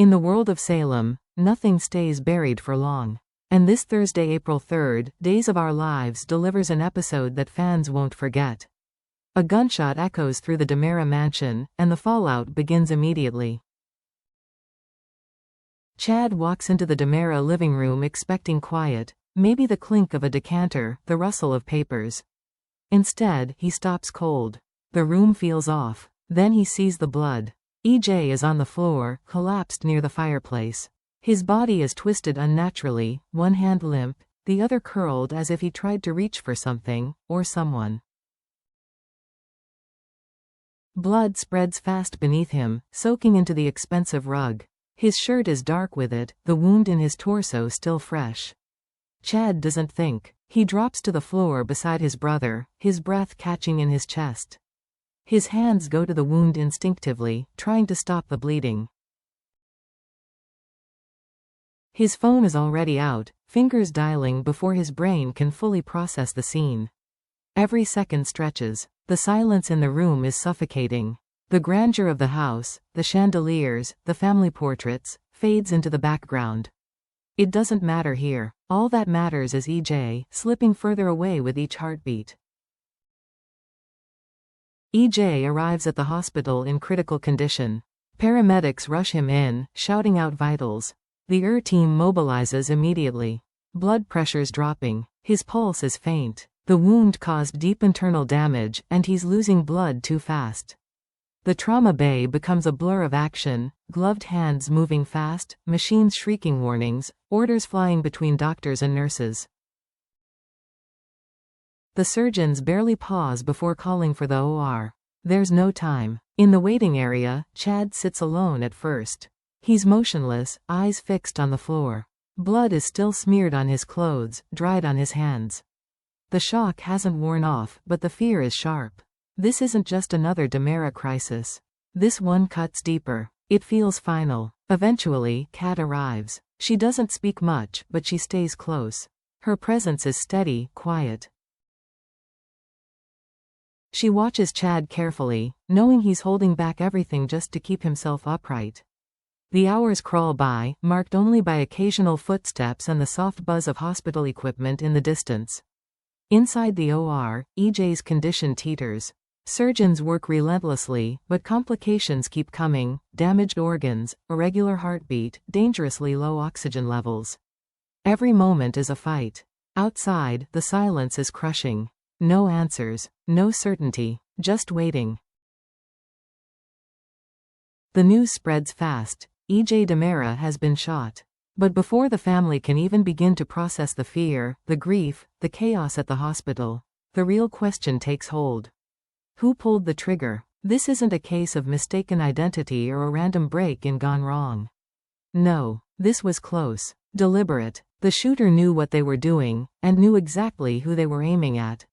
In the world of Salem, nothing stays buried for long. And this Thursday, April 3rd, Days of Our Lives delivers an episode that fans won't forget. A gunshot echoes through the DiMera mansion, and the fallout begins immediately. Chad walks into the DiMera living room expecting quiet, maybe the clink of a decanter, the rustle of papers. Instead, he stops cold. The room feels off. Then he sees the blood. EJ is on the floor, collapsed near the fireplace. His body is twisted unnaturally, one hand limp, the other curled as if he tried to reach for something, or someone. Blood spreads fast beneath him, soaking into the expensive rug. His shirt is dark with it, the wound in his torso still fresh. Chad doesn't think. He drops to the floor beside his brother, his breath catching in his chest. His hands go to the wound instinctively, trying to stop the bleeding. His phone is already out, fingers dialing before his brain can fully process the scene. Every second stretches. The silence in the room is suffocating. The grandeur of the house, the chandeliers, the family portraits, fades into the background. It doesn't matter here. All that matters is EJ, slipping further away with each heartbeat. EJ arrives at the hospital in critical condition. Paramedics rush him in, shouting out vitals. The team mobilizes immediately. Blood pressure's dropping. His pulse is faint. The wound caused deep internal damage, and he's losing blood too fast. The trauma bay becomes a blur of action, gloved hands moving fast, machines shrieking warnings, orders flying between doctors and nurses. The surgeons barely pause before calling for the OR. There's no time. In the waiting area, Chad sits alone at first. He's motionless, eyes fixed on the floor. Blood is still smeared on his clothes, dried on his hands. The shock hasn't worn off, but the fear is sharp. This isn't just another DiMera crisis. This one cuts deeper. It feels final. Eventually, Kat arrives. She doesn't speak much, but she stays close. Her presence is steady, quiet. She watches Chad carefully, knowing he's holding back everything just to keep himself upright. The hours crawl by, marked only by occasional footsteps and the soft buzz of hospital equipment in the distance. Inside the OR, EJ's condition teeters. Surgeons work relentlessly, but complications keep coming: damaged organs, irregular heartbeat, dangerously low oxygen levels. Every moment is a fight. Outside, the silence is crushing. No answers, no certainty, just waiting. The news spreads fast. EJ DiMera has been shot. But before the family can even begin to process the fear, the grief, the chaos at the hospital, the real question takes hold. Who pulled the trigger? This isn't a case of mistaken identity or a random break-in gone wrong. No, this was close, deliberate. The shooter knew what they were doing, and knew exactly who they were aiming at.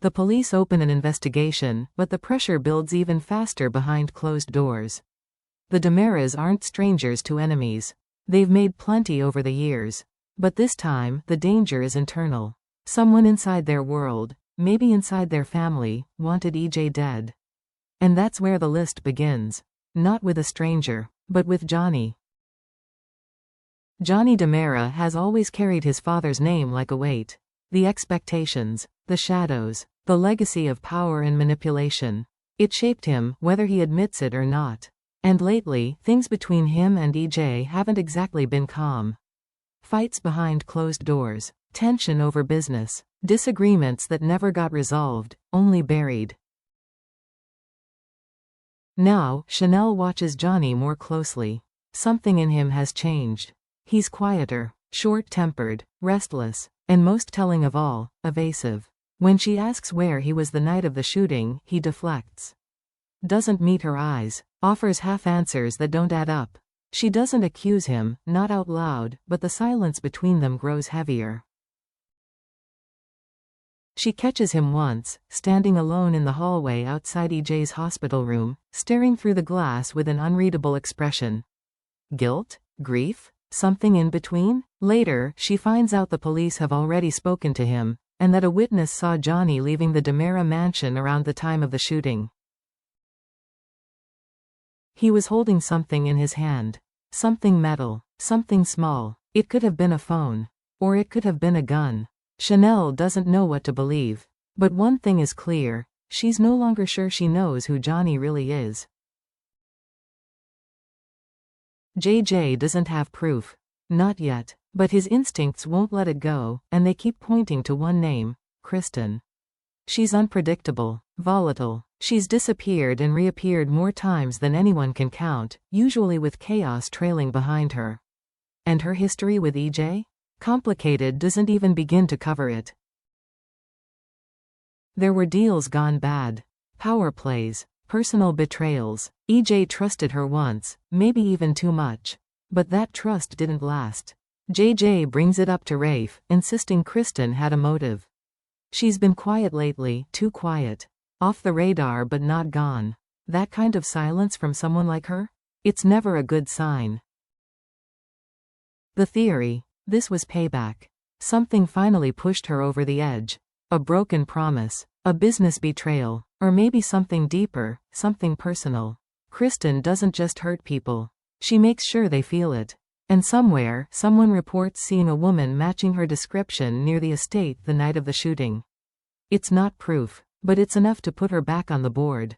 The police open an investigation, but the pressure builds even faster behind closed doors. The DiMeras aren't strangers to enemies. They've made plenty over the years. But this time, the danger is internal. Someone inside their world, maybe inside their family, wanted EJ dead. And that's where the list begins. Not with a stranger, but with Johnny. Johnny DiMera has always carried his father's name like a weight. The expectations, the shadows, the legacy of power and manipulation. It shaped him, whether he admits it or not. And lately, things between him and EJ haven't exactly been calm. Fights behind closed doors, tension over business, disagreements that never got resolved, only buried. Now, Chanel watches Johnny more closely. Something in him has changed. He's quieter, short-tempered, restless, and most telling of all, evasive. When she asks where he was the night of the shooting, he deflects. Doesn't meet her eyes, offers half answers that don't add up. She doesn't accuse him, not out loud, but the silence between them grows heavier. She catches him once, standing alone in the hallway outside EJ's hospital room, staring through the glass with an unreadable expression. Guilt? Grief? Something in between? Later, she finds out the police have already spoken to him, and that a witness saw Johnny leaving the DiMera mansion around the time of the shooting. He was holding something in his hand. Something metal. Something small. It could have been a phone. Or it could have been a gun. Chanel doesn't know what to believe. But one thing is clear. She's no longer sure she knows who Johnny really is. JJ doesn't have proof. Not yet. But his instincts won't let it go, and they keep pointing to one name, Kristen. She's unpredictable, volatile. She's disappeared and reappeared more times than anyone can count, usually with chaos trailing behind her. And her history with EJ? Complicated doesn't even begin to cover it. There were deals gone bad. Power plays. Personal betrayals. EJ trusted her once, maybe even too much. But that trust didn't last. JJ brings it up to Rafe, insisting Kristen had a motive. She's been quiet lately, too quiet. Off the radar but not gone. That kind of silence from someone like her? It's never a good sign. The theory. This was payback. Something finally pushed her over the edge. A broken promise. A business betrayal. Or maybe something deeper, something personal. Kristen doesn't just hurt people. She makes sure they feel it. And somewhere, someone reports seeing a woman matching her description near the estate the night of the shooting. It's not proof, but it's enough to put her back on the board.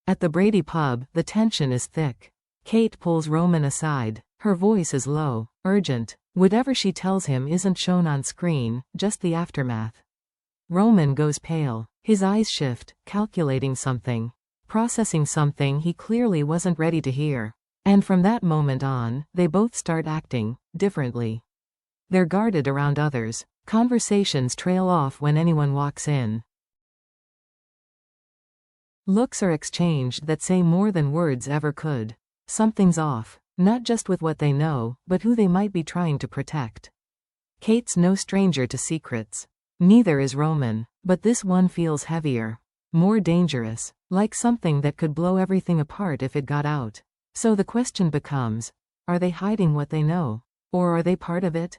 At the Brady pub, the tension is thick. Kate pulls Roman aside. Her voice is low, urgent. Whatever she tells him isn't shown on screen, just the aftermath. Roman goes pale. His eyes shift, calculating something. Processing something he clearly wasn't ready to hear. And from that moment on, they both start acting differently. They're guarded around others. Conversations trail off when anyone walks in. Looks are exchanged that say more than words ever could. Something's off, not just with what they know, but who they might be trying to protect. Kate's no stranger to secrets. Neither is Roman, but this one feels heavier. More dangerous, like something that could blow everything apart if it got out. So the question becomes, are they hiding what they know? Or are they part of it?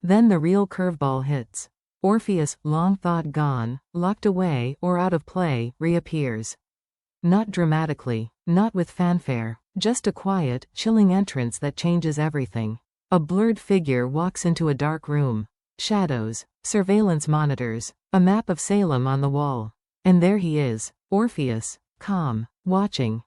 Then the real curveball hits. Orpheus, long thought gone, locked away or out of play, reappears. Not dramatically, not with fanfare, just a quiet, chilling entrance that changes everything. A blurred figure walks into a dark room. Shadows, surveillance monitors, a map of Salem on the wall. And there he is, Orpheus, calm, watching.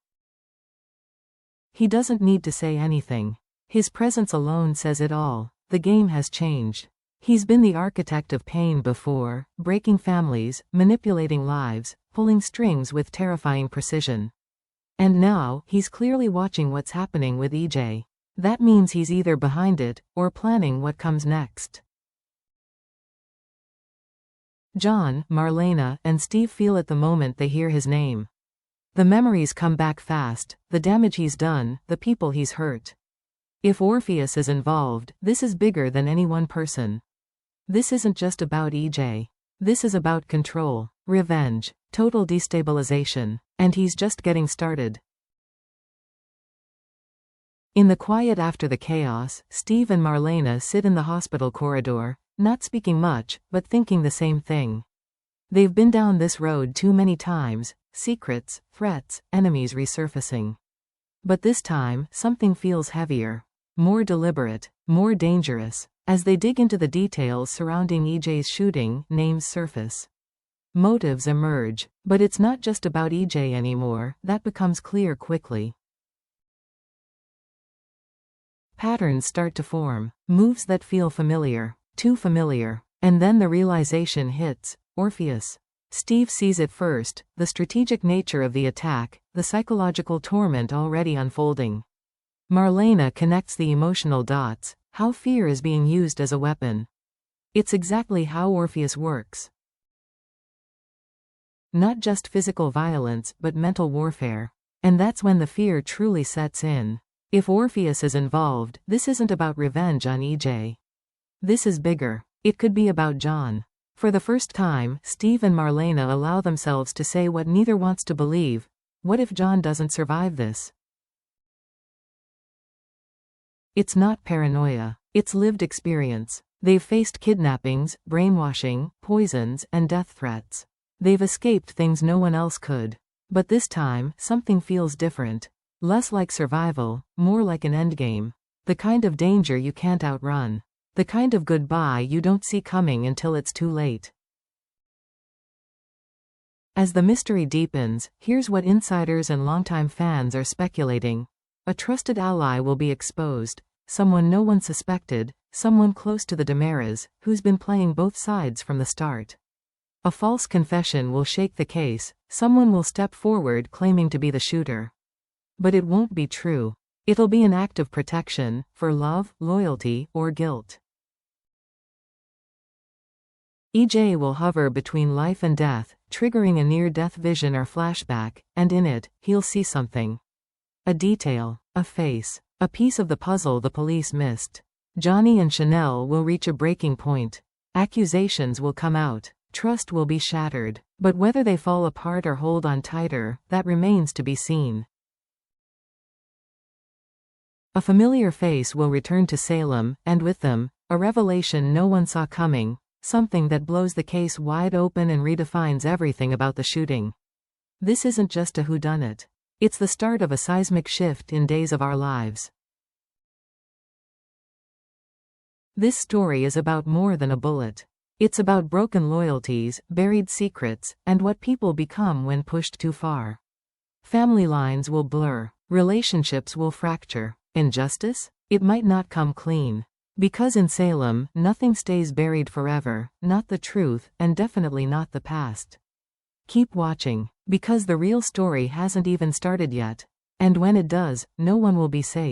He doesn't need to say anything. His presence alone says it all. The game has changed. He's been the architect of pain before, breaking families, manipulating lives, pulling strings with terrifying precision. And now, he's clearly watching what's happening with EJ. That means he's either behind it, or planning what comes next. John, Marlena, and Steve feel it the moment they hear his name. The memories come back fast, the damage he's done, the people he's hurt. If Orpheus is involved, this is bigger than any one person. This isn't just about EJ. This is about control, revenge, total destabilization, and he's just getting started. In the quiet after the chaos, Steve and Marlena sit in the hospital corridor, not speaking much, but thinking the same thing. They've been down this road too many times, secrets, threats, enemies resurfacing. But this time, something feels heavier. More deliberate, more dangerous. As they dig into the details surrounding EJ's shooting, names surface. Motives emerge, but it's not just about EJ anymore, that becomes clear quickly. Patterns start to form, moves that feel familiar, too familiar, and then the realization hits, Orpheus. Steve sees it first, the strategic nature of the attack, the psychological torment already unfolding. Marlena connects the emotional dots, how fear is being used as a weapon. It's exactly how Orpheus works. Not just physical violence, but mental warfare. And that's when the fear truly sets in. If Orpheus is involved, this isn't about revenge on EJ. This is bigger. It could be about John. For the first time, Steve and Marlena allow themselves to say what neither wants to believe. What if John doesn't survive this? It's not paranoia. It's lived experience. They've faced kidnappings, brainwashing, poisons, and death threats. They've escaped things no one else could. But this time, something feels different. Less like survival, more like an endgame. The kind of danger you can't outrun. The kind of goodbye you don't see coming until it's too late. As the mystery deepens, here's what insiders and longtime fans are speculating. A trusted ally will be exposed. Someone no one suspected, someone close to the Damaras, who's been playing both sides from the start. A false confession will shake the case, someone will step forward claiming to be the shooter. But it won't be true. It'll be an act of protection, for love, loyalty, or guilt. EJ will hover between life and death, triggering a near-death vision or flashback, and in it, he'll see something. A detail, a face, a piece of the puzzle the police missed. Johnny and Chanel will reach a breaking point. Accusations will come out. Trust will be shattered. But whether they fall apart or hold on tighter, that remains to be seen. A familiar face will return to Salem, and with them, a revelation no one saw coming, something that blows the case wide open and redefines everything about the shooting. This isn't just a whodunit. It's the start of a seismic shift in days of our lives. This story is about more than a bullet. It's about broken loyalties, buried secrets, and what people become when pushed too far. Family lines will blur. Relationships will fracture. Injustice? It might not come clean. Because in Salem, nothing stays buried forever, not the truth, and definitely not the past. Keep watching, because the real story hasn't even started yet. And when it does, no one will be safe.